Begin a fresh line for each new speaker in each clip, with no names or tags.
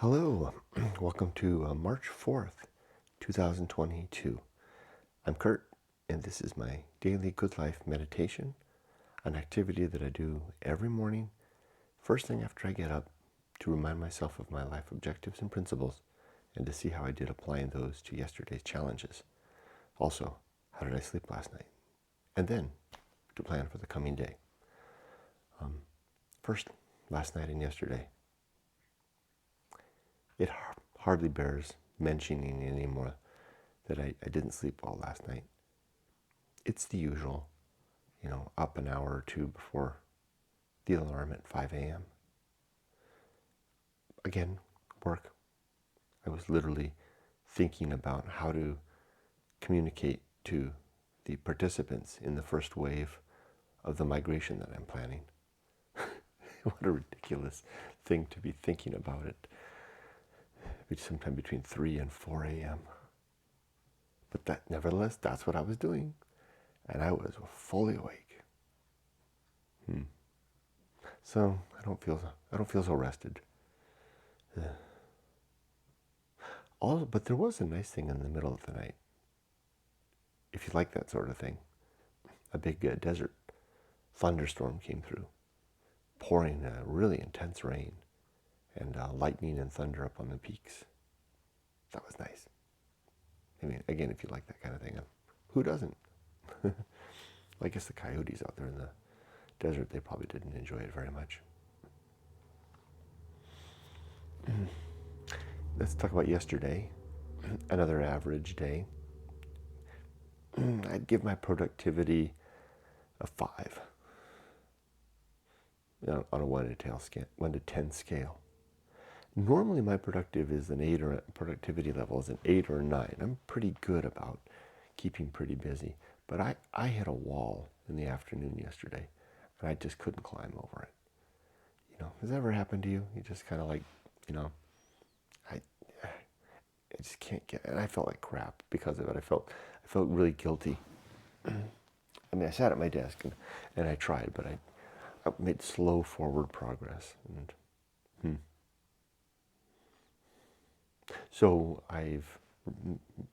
Hello, welcome to March 4th, 2022. I'm Kurt, and this is my daily good life meditation, an activity that I do every morning, first thing after I get up, to remind myself of my life objectives and principles, and to see how I did applying those to yesterday's challenges. Also, how did I sleep last night? And then, to plan for the coming day. First, last night and yesterday. It hardly bears mentioning anymore that I didn't sleep well last night. It's the usual, up an hour or two before the alarm at 5 a.m. Again, work. I was literally thinking about how to communicate to the participants in the first wave of the migration that I'm planning. What a ridiculous thing to be thinking about it. Sometime between 3 and 4 a.m. But nevertheless, that's what I was doing. And I was fully awake. So I don't feel so rested. But there was a nice thing in the middle of the night. If you like that sort of thing. A big desert thunderstorm came through, pouring really intense rain and lightning and thunder up on the peaks. That was nice. I mean, again, if you like that kind of thing, who doesn't? Well, I guess the coyotes out there in the desert, they probably didn't enjoy it very much. Let's talk about yesterday, another average day. I'd give my productivity a 5 on a 1 to 10 scale. Normally my productivity level is an 8 or a 9. I'm pretty good about keeping pretty busy. But I hit a wall in the afternoon yesterday, and I just couldn't climb over it. Has that ever happened to you? You just kind of like, I just can't get, and I felt like crap because of it. I felt really guilty. I mean, I sat at my desk and I tried, but I made slow forward progress. So I've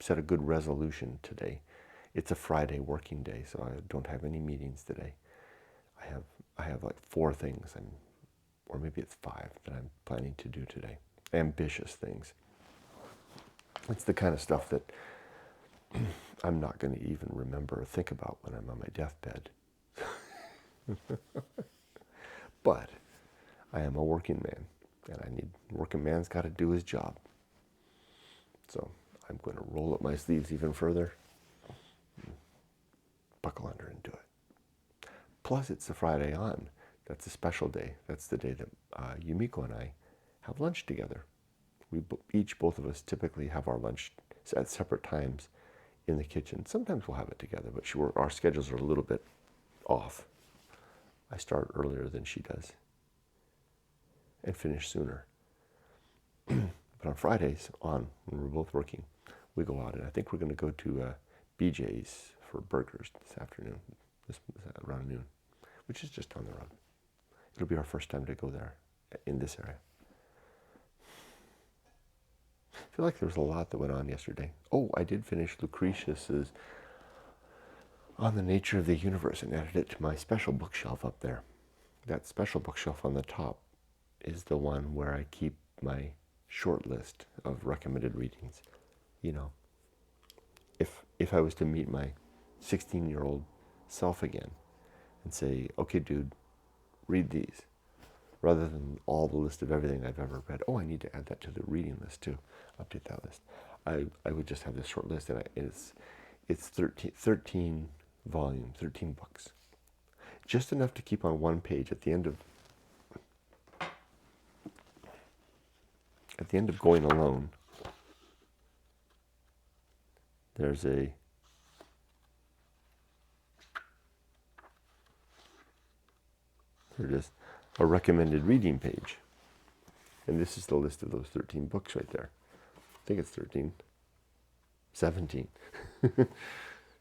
set a good resolution today. It's a Friday working day, so I don't have any meetings today. I have like 4 things, or maybe it's 5 that I'm planning to do today. Ambitious things. It's the kind of stuff that I'm not going to even remember or think about when I'm on my deathbed. But I am a working man, and working man's got to do his job. So I'm going to roll up my sleeves even further, buckle under and do it. Plus, it's a Friday on. That's a special day. That's the day that Yumiko and I have lunch together. Both of us typically have our lunch at separate times in the kitchen. Sometimes we'll have it together, but our schedules are a little bit off. I start earlier than she does and finish sooner. But on Fridays, when we're both working, we go out, and I think we're going to go to BJ's for burgers this afternoon, around noon, which is just down the road. It'll be our first time to go there in this area. I feel like there was a lot that went on yesterday. Oh, I did finish Lucretius's On the Nature of the Universe and added it to my special bookshelf up there. That special bookshelf on the top is the one where I keep my short list of recommended readings. If I was to meet my 16-year-old self again and say, okay, dude, read these, rather than all the list of everything I've ever read. Oh, I need to add that to the reading list too. Update that list. I would just have this short list, and it's 13 volumes, 13 books. Just enough to keep on one page at the end of Going Alone. There's there it is, a recommended reading page. And this is the list of those 13 books right there. I think it's 13. 17.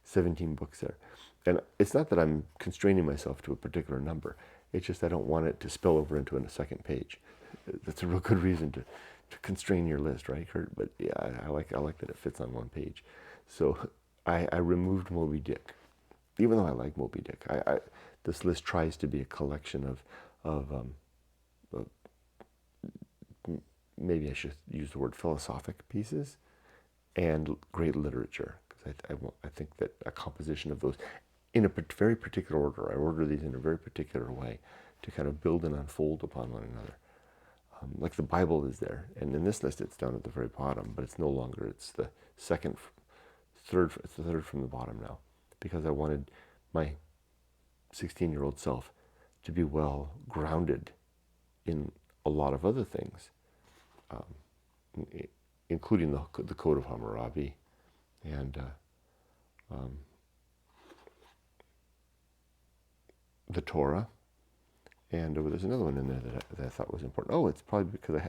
17 books there. And it's not that I'm constraining myself to a particular number. It's just I don't want it to spill over into a second page. That's a real good reason to constrain your list, right, Kurt? But yeah, I like that it fits on one page. So I removed Moby Dick, even though I like Moby Dick. This list tries to be a collection of maybe I should use the word philosophic pieces and great literature, because I think that a composition of those in a very particular order. I order these in a very particular way to kind of build and unfold upon one another. Like the Bible is there, and in this list it's down at the very bottom, but it's no longer. It's the third from the bottom now, because I wanted my 16-year-old self to be well grounded in a lot of other things, including the Code of Hammurabi and the Torah. And there's another one in there that I thought was important. Oh, it's probably because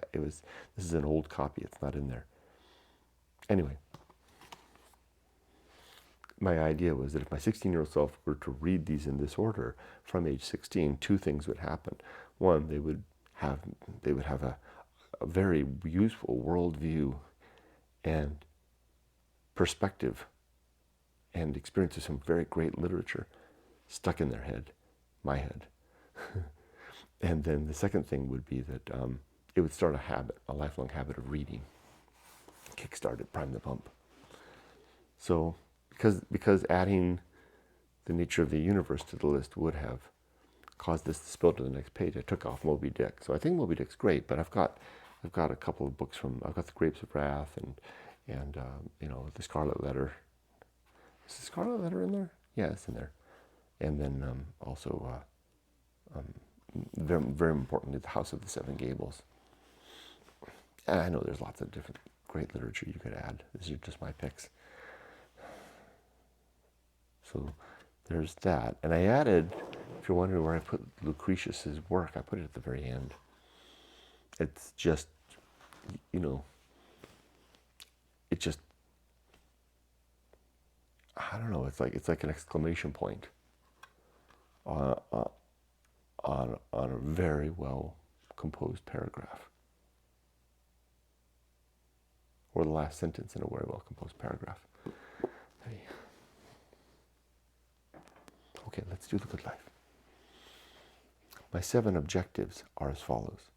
this is an old copy. It's not in there. Anyway, my idea was that if my 16-year-old self were to read these in this order from age 16, two things would happen. One, they would have a very useful worldview and perspective and experience of some very great literature stuck in their head, my head. And then the second thing would be that it would start a lifelong habit of reading, kickstart it, prime the pump. So because adding the nature of the universe to the list would have caused this to spill to the next page, I took off Moby Dick. So I think Moby Dick's great, but I've got a couple of books I've got the Grapes of Wrath and the Scarlet Letter. Is the Scarlet Letter in there? Yeah, it's in there. And then also very, very importantly, The House of the Seven Gables. And I know there's lots of different great literature you could add. These are just my picks. So there's that. And I added, if you're wondering where I put Lucretius's work, I put it at the very end. It's just, I don't know, it's like an exclamation point on a very well composed paragraph, or the last sentence in a very well composed paragraph. Hey. Okay, let's do the good life. My 7 objectives are as follows: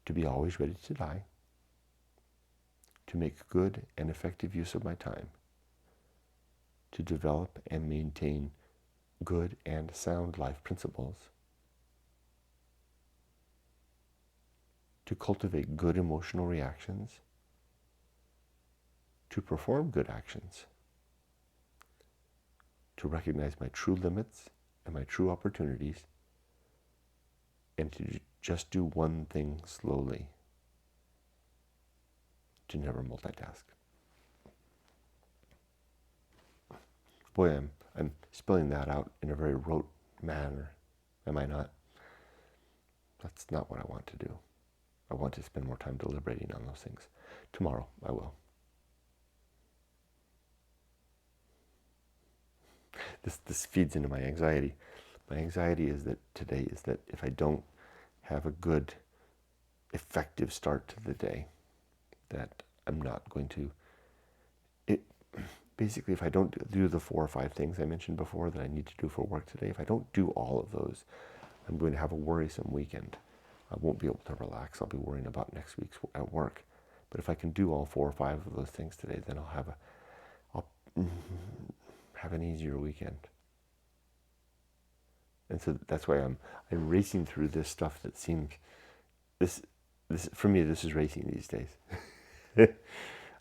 to be always ready to die, to make good and effective use of my time, to develop and maintain good and sound life principles, to cultivate good emotional reactions, to perform good actions, to recognize my true limits and my true opportunities, and to just do one thing slowly, to never multitask. Boy, I'm spelling that out in a very rote manner, am I not? That's not what I want to do. I want to spend more time deliberating on those things. Tomorrow, I will. This feeds into my anxiety. My anxiety is that if I don't have a good, effective start to the day, that I'm not going to. Basically, if I don't do the 4 or 5 things I mentioned before that I need to do for work today, if I don't do all of those, I'm going to have a worrisome weekend. I won't be able to relax. I'll be worrying about next week's at work. But if I can do all 4 or 5 of those things today, then I'll have an easier weekend. And so that's why I'm racing through this stuff that seems this for me. This is racing these days.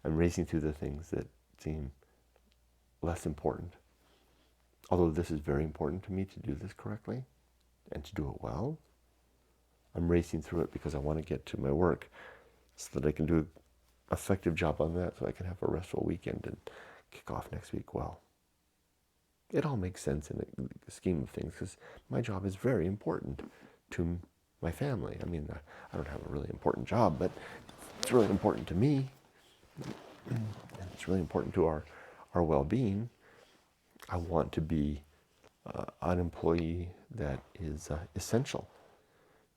I'm racing through the things that seem less important. Although this is very important to me to do this correctly and to do it well. I'm racing through it because I want to get to my work so that I can do an effective job on that, so I can have a restful weekend and kick off next week well. It all makes sense in the scheme of things because my job is very important to my family. I mean, I don't have a really important job, but it's really important to me. And it's really important to our well-being. I want to be an employee that is essential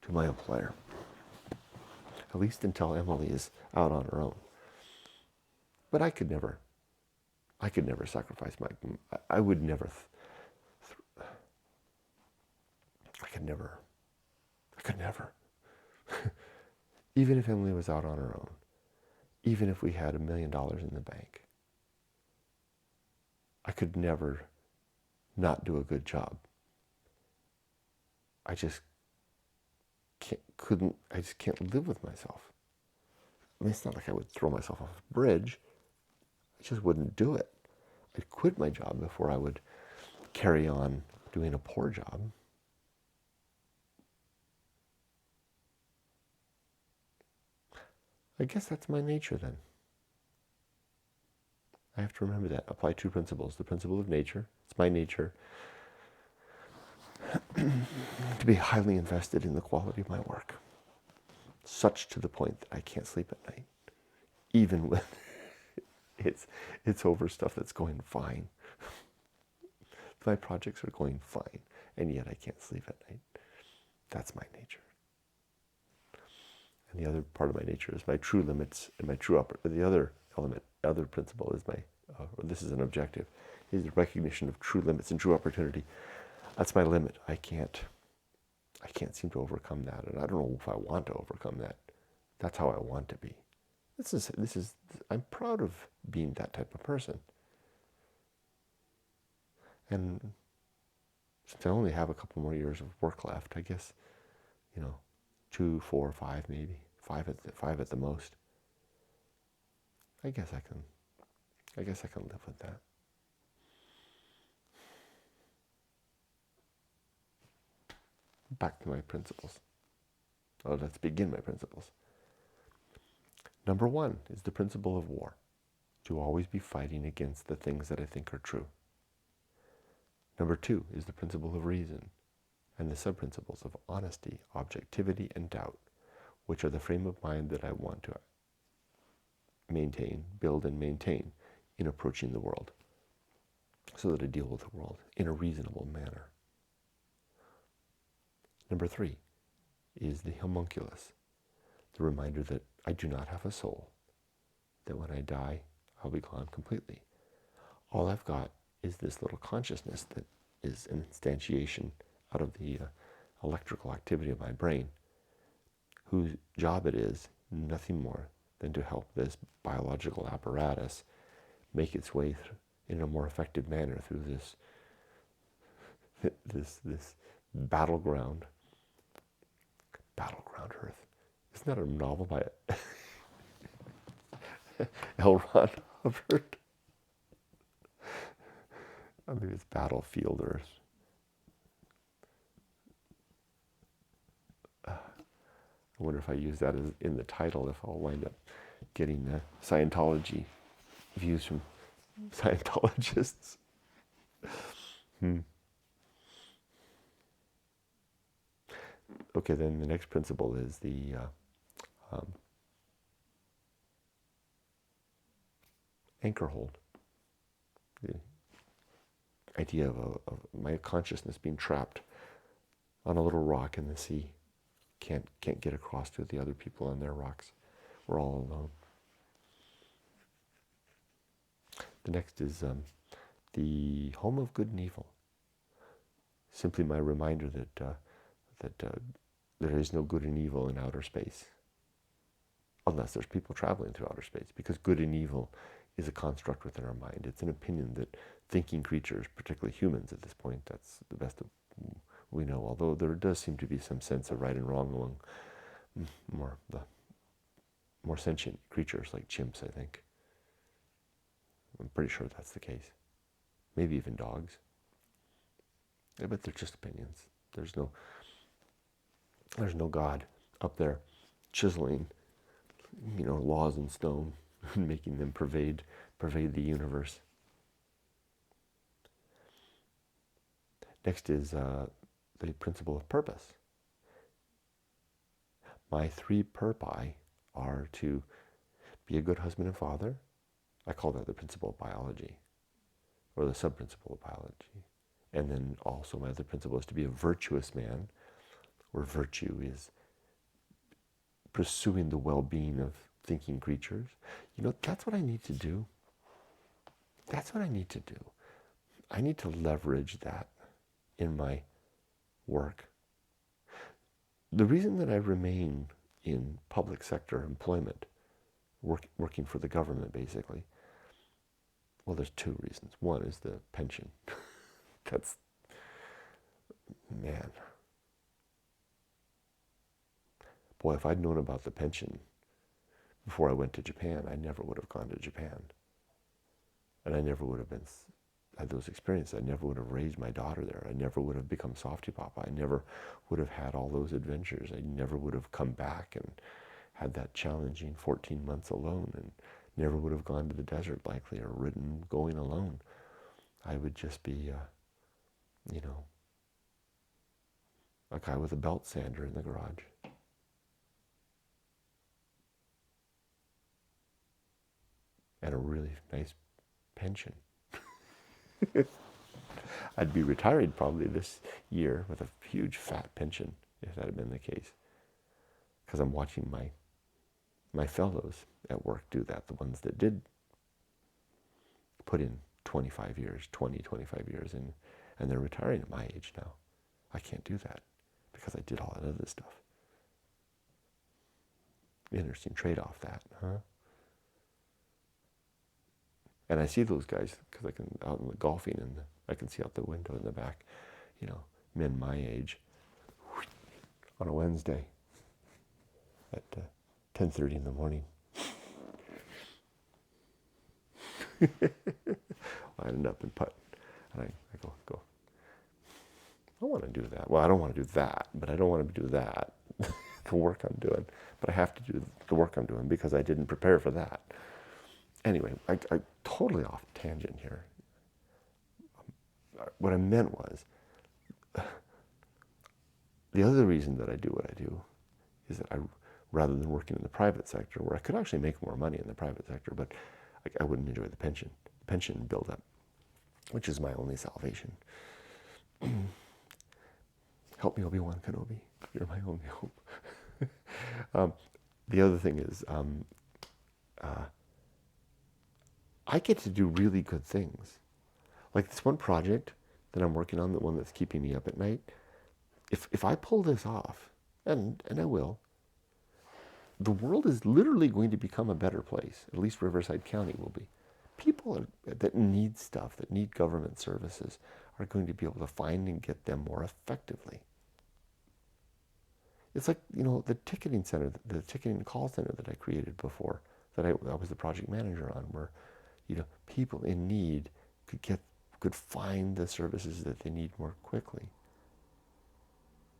to my employer. at least until Emily is out on her own. But I could never sacrifice I would never, I could never. Even if Emily was out on her own, even if we had $1 million in the bank, I could never not do a good job. I just can't live with myself. I mean, it's not like I would throw myself off a bridge. I just wouldn't do it. I'd quit my job before I would carry on doing a poor job. I guess that's my nature then. I have to remember that. Apply two principles. The principle of nature. It's my nature to be highly invested in the quality of my work. Such to the point that I can't sleep at night. Even when it's over stuff that's going fine. My projects are going fine, and yet I can't sleep at night. That's my nature. And the other part of my nature is my true limits and my true the other element, other principle is my, this is an objective, is the recognition of true limits and true opportunity. That's my limit. I can't seem to overcome that, and I don't know if I want to overcome that. That's how I want to be. I'm proud of being that type of person. And since I only have a couple more years of work left, I guess, 2, 4, 5 maybe, five at the most. I guess I can live with that. Back to my principles. Let's begin my principles. Number 1 is the principle of war, to always be fighting against the things that I think are true. Number 2 is the principle of reason, and the sub-principles of honesty, objectivity, and doubt, which are the frame of mind that I want to build and maintain in approaching the world, so that I deal with the world in a reasonable manner. Number 3 is the homunculus, the reminder that I do not have a soul, that when I die, I'll be gone completely. All I've got is this little consciousness that is an instantiation out of the electrical activity of my brain, whose job it is nothing more than to help this biological apparatus make its way in a more effective manner through this battleground Earth. Isn't that a novel by L. Ron Hubbard? Maybe it's Battlefield Earth. I wonder if I use that as in the title, if I'll wind up getting Scientology views from Scientologists. Okay, then the next principle is the Anchorhold. The idea of my consciousness being trapped on a little rock in the sea. Can't get across to the other people on their rocks. We're all alone. The next is the home of good and evil. Simply my reminder that there is no good and evil in outer space, unless there's people traveling through outer space, because good and evil is a construct within our mind. It's an opinion that thinking creatures, particularly humans at this point, that's the best of we know, although there does seem to be some sense of right and wrong among the more sentient creatures like chimps, I think. I'm pretty sure that's the case. Maybe even dogs. Yeah, but they're just opinions. There's no God up there chiseling, laws in stone and making them pervade the universe. Next is the principle of purpose. My 3 purpose are to be a good husband and father. I call that the principle of biology, or the sub-principle of biology. And then also my other principle is to be a virtuous man, where virtue is pursuing the well-being of thinking creatures. That's what I need to do. That's what I need to do. I need to leverage that in my work. The reason that I remain in public sector employment, working for the government basically, well, there's two reasons. One is the pension. That's, man. Boy, if I'd known about the pension before I went to Japan, I never would have gone to Japan. And I never would have had those experiences. I never would have raised my daughter there. I never would have become Softy Papa. I never would have had all those adventures. I never would have come back and had that challenging 14 months alone, and never would have gone to the desert likely or ridden going alone. I would just be, a guy with a belt sander in the garage. And a really nice pension. I'd be retired probably this year with a huge fat pension if that had been the case. Because I'm watching my fellows at work do that, the ones that did put in 25 years in, and they're retiring at my age now. I can't do that because I did all that other stuff. Interesting trade-off, that, huh? And I see those guys because I can, out in the golfing, and I can see out the window in the back, men my age on a Wednesday at 10:30 in the morning. Lining up and putt, and I go. I want to do that. Well, I don't want to do that, but I don't want to do that. The work I'm doing, but I have to do the work I'm doing because I didn't prepare for that. Anyway, I totally off tangent here. What I meant was, the other reason that I do what I do is that rather than working in the private sector, where I could actually make more money in the private sector, but I wouldn't enjoy the pension build-up, which is my only salvation. Help me, Obi-Wan Kenobi. You're my only hope. The other thing is, I get to do really good things. Like this one project that I'm working on, the one that's keeping me up at night, if I pull this off, and I will, the world is literally going to become a better place. At least Riverside County will be. People that need stuff, that need government services, are going to be able to find and get them more effectively. It's like, the ticketing center, the ticketing call center that I created before, that I was the project manager on, where people in need could find the services that they need more quickly.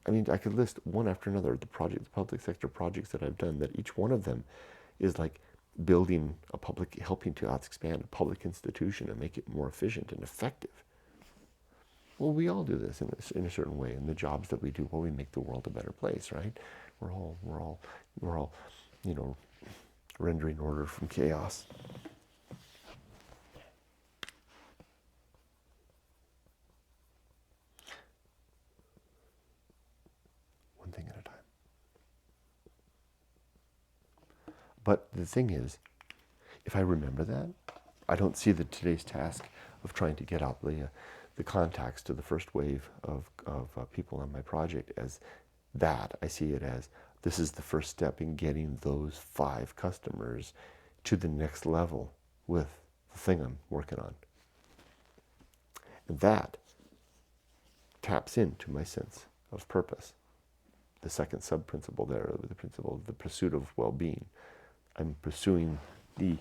I mean, I could list one after another the public sector projects that I've done, that each one of them is like building helping to expand a public institution and make it more efficient and effective. Well, we all do this in a certain way in the jobs that we do. Well, we make the world a better place, right? We're all, rendering order from chaos. One thing at a time. But the thing is, if I remember that, I don't see today's task of trying to get out the contacts to the first wave of people on my project as that. I see it as, this is the first step in getting those 5 customers to the next level with the thing I'm working on. And that taps into my sense of purpose. The second sub-principle there, the principle of the pursuit of well-being. I'm pursuing the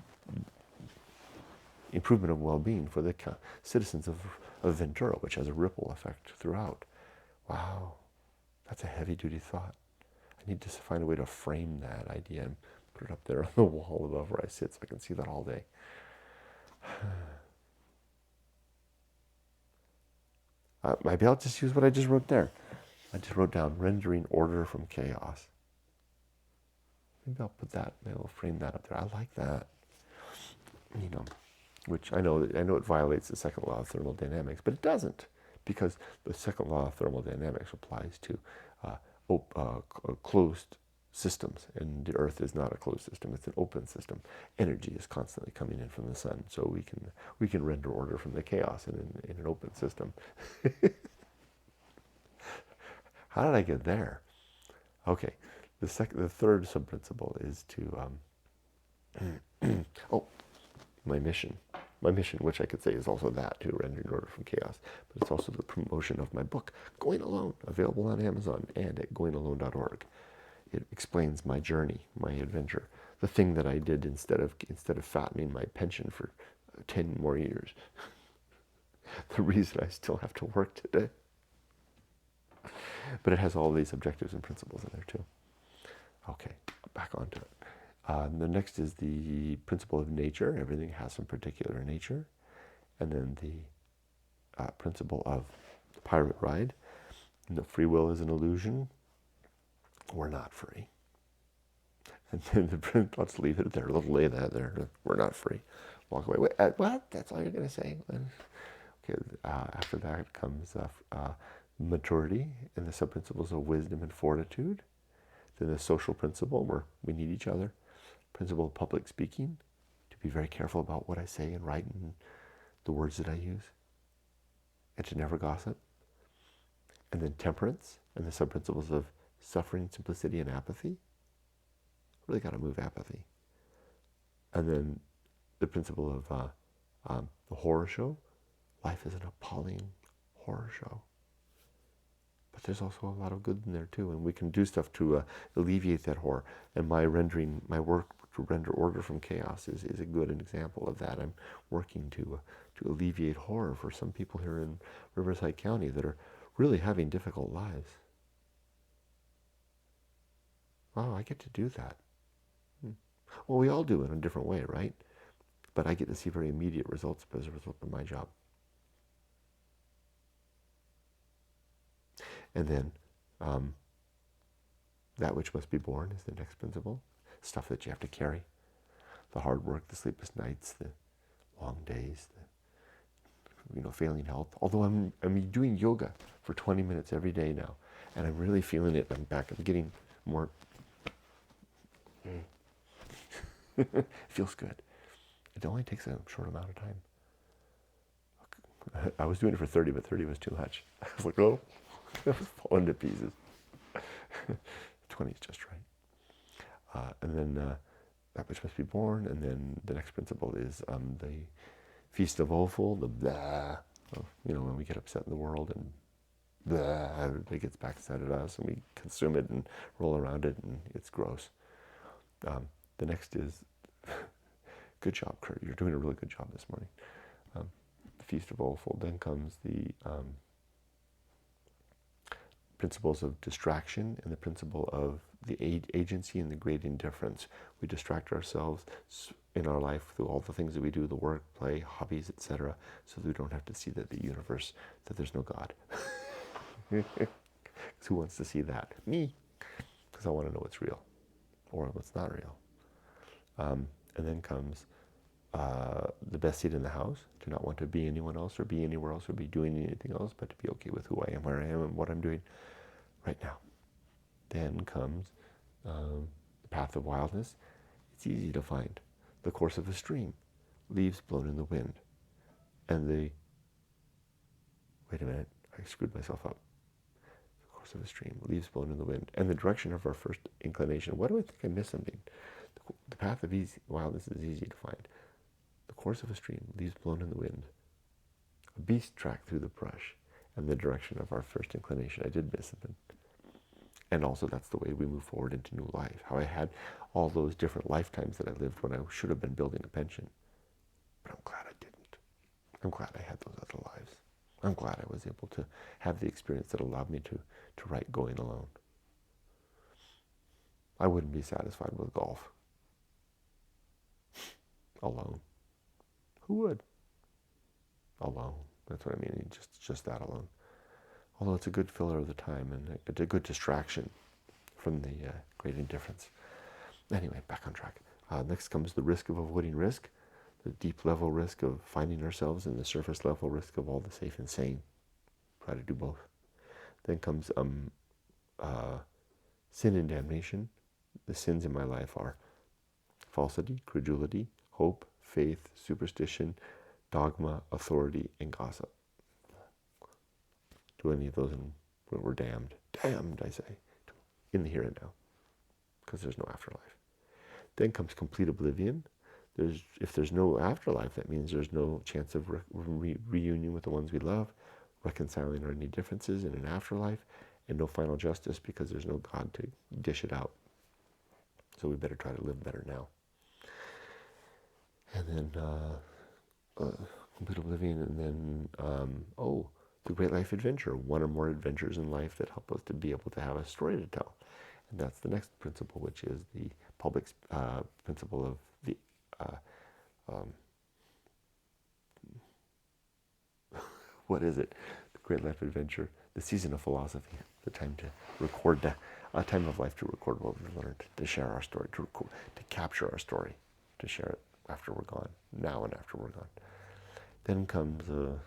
improvement of well-being for the citizens of Ventura, which has a ripple effect throughout. Wow, that's a heavy-duty thought. I need to find a way to frame that idea and put it up there on the wall above where I sit so I can see that all day. Maybe I'll just use what I just wrote there. I just wrote down rendering order from chaos. Maybe I'll put that, maybe I'll frame that up there. I like that. Which I know it violates the second law of thermodynamics, but it doesn't, because the second law of thermodynamics applies to closed systems, and the earth is not a closed system, it's an open system. Energy is constantly coming in from the sun, so we can render order from the chaos in an open system. How did I get there? Okay, the third sub-principle is to oh, my mission. My mission, which I could say is also that, to rendering order from chaos, but it's also the promotion of my book, Going Alone, available on Amazon and at goingalone.org. It explains my journey, my adventure, the thing that I did instead of fattening my pension for 10 more years. The reason I still have to work today. But it has all these objectives and principles in there too. Okay, back onto it. The next is the principle of nature. Everything has some particular nature. And then the principle of the pirate ride. And the free will is an illusion. We're not free. And then I'll just leave it there. Let's lay that there. We're not free. Walk away. Wait, what? That's all you're going to say? Okay. After that comes maturity and the sub-principles of wisdom and fortitude. Then the social principle, where we need each other. Principle of public speaking, to be very careful about what I say and write and the words that I use, and to never gossip. And then temperance and the sub-principles of suffering, simplicity, and apathy. Really got to move apathy. And then the principle of the horror show. Life is an appalling horror show. But there's also a lot of good in there too, and we can do stuff to alleviate that horror. And my work to render order from chaos is a good example of that. I'm working to alleviate horror for some people here in Riverside County that are really having difficult lives. Wow, I get to do that. Well, we all do it in a different way, right? But I get to see very immediate results as a result of my job. And then that which must be borne is the next principle. Stuff that you have to carry. The hard work, the sleepless nights, the long days, the failing health. Although I'm doing yoga for 20 minutes every day now, and I'm really feeling it. I'm back. I'm getting more. It feels good. It only takes a short amount of time. I was doing it for 30, but 30 was too much. I was like, oh, I was falling to pieces. 20 is just right. And then that which must be borne. And then the next principle is the Feast of Offal, the blah. When we get upset in the world and blah, everybody gets backside at us and we consume it and roll around it and it's gross. The next is, good job, Kurt. You're doing a really good job this morning. The Feast of Offal. Then comes the principles of distraction and the principle of the agency and the great indifference. We distract ourselves in our life through all the things that we do, the work, play, hobbies, etc., so that we don't have to see that the universe, that there's no God. Who wants to see that? Me. Because I want to know what's real or what's not real. And then comes the best seat in the house, to not want to be anyone else or be anywhere else or be doing anything else, but to be okay with who I am, where I am, and what I'm doing right now. Then comes the Path of Wildness. It's easy to find. The course of a stream, leaves blown in the wind. And wait a minute, I screwed myself up. The course of a stream, leaves blown in the wind. And the direction of our first inclination. Why do I think I missed something? The path of wildness is easy to find. The course of a stream, leaves blown in the wind. A beast track through the brush. And the direction of our first inclination. I did miss something. And also that's the way we move forward into new life. How I had all those different lifetimes that I lived when I should have been building a pension. But I'm glad I didn't. I'm glad I had those other lives. I'm glad I was able to have the experience that allowed me to write Going Alone. I wouldn't be satisfied with golf. Alone. Who would? Alone. That's what I mean. Just that alone. Although it's a good filler of the time and it's a good distraction from the great indifference. Anyway, back on track. Next comes the risk of avoiding risk, the deep level risk of finding ourselves, and the surface level risk of all the safe and sane. Try to do both. Then comes sin and damnation, The sins in my life are falsity, credulity, hope, faith, superstition, dogma, authority, and gossip. Do any of those, and we're damned. Damned, I say, in the here and now, because there's no afterlife. Then comes complete oblivion. If there's no afterlife, that means there's no chance of reunion with the ones we love, reconciling any differences in an afterlife, and no final justice because there's no God to dish it out. So we better try to live better now. And then complete oblivion, and then, the great life adventure, one or more adventures in life that help us to be able to have a story to tell. And that's the next principle, which is the public principle of the what is it? The great life adventure, the season of philosophy, the time to record, a time of life to record what we've learned, to share our story, to capture our story, to share it after we're gone, now and after we're gone. Then comes the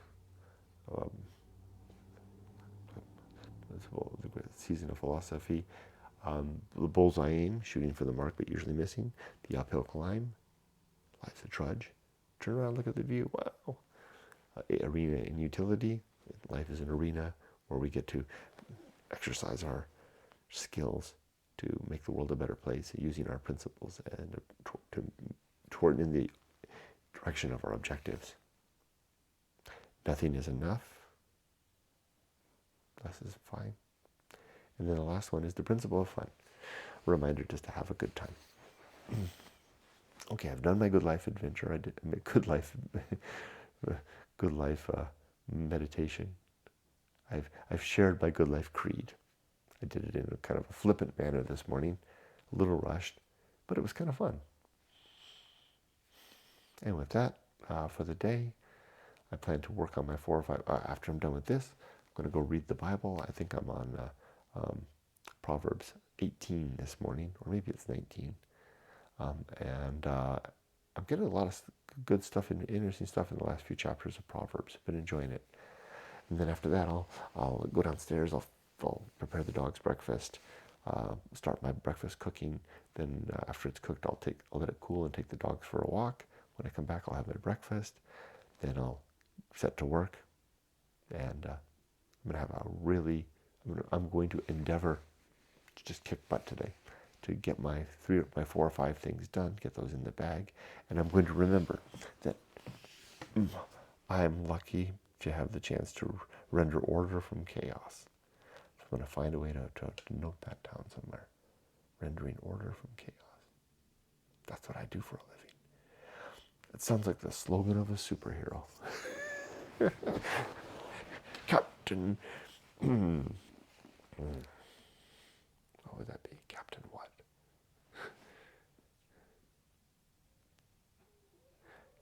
season of philosophy, the bullseye aim, shooting for the mark but usually missing, the uphill climb, life's a trudge, turn around, look at the view, wow. Arena in utility, life is an arena where we get to exercise our skills to make the world a better place using our principles and toward in the direction of our objectives. Nothing is enough. Less is fine. And then the last one is the principle of fun. A reminder just to have a good time. Okay, I've done my good life adventure. I did my good life meditation. I've shared my good life creed. I did it in a kind of a flippant manner this morning, a little rushed, but it was kind of fun. And with that, for the day, I plan to work on my 4 or 5. After I'm done with this, I'm going to go read the Bible. I think I'm on Proverbs 18 this morning, or maybe it's 19. And I'm getting a lot of good stuff and interesting stuff in the last few chapters of Proverbs. I've been enjoying it. And then after that, I'll go downstairs. I'll prepare the dog's breakfast, start my breakfast cooking. Then after it's cooked, I'll let it cool and take the dogs for a walk. When I come back, I'll have my breakfast. Then I'll set to work, and I'm going to endeavor to just kick butt today, to get my 4 or 5 things done, get those in the bag, and I'm going to remember that I'm lucky to have the chance to render order from chaos. So I'm going to find a way to note that down somewhere. Rendering order from chaos. That's what I do for a living. It sounds like the slogan of a superhero. Captain. What would that be? Captain what?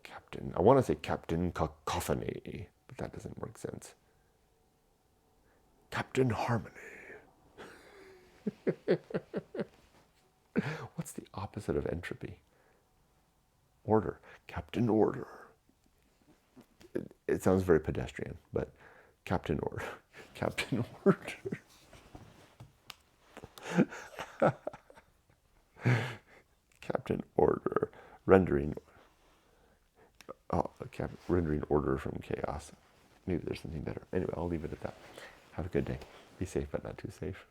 Captain. I want to say Captain Cacophony, but that doesn't make sense. Captain Harmony. What's the opposite of entropy? Order. Captain Order. It sounds very pedestrian, but Captain Order. Captain Order. Captain Order. Rendering order from chaos. Maybe there's something better. Anyway, I'll leave it at that. Have a good day. Be safe, but not too safe.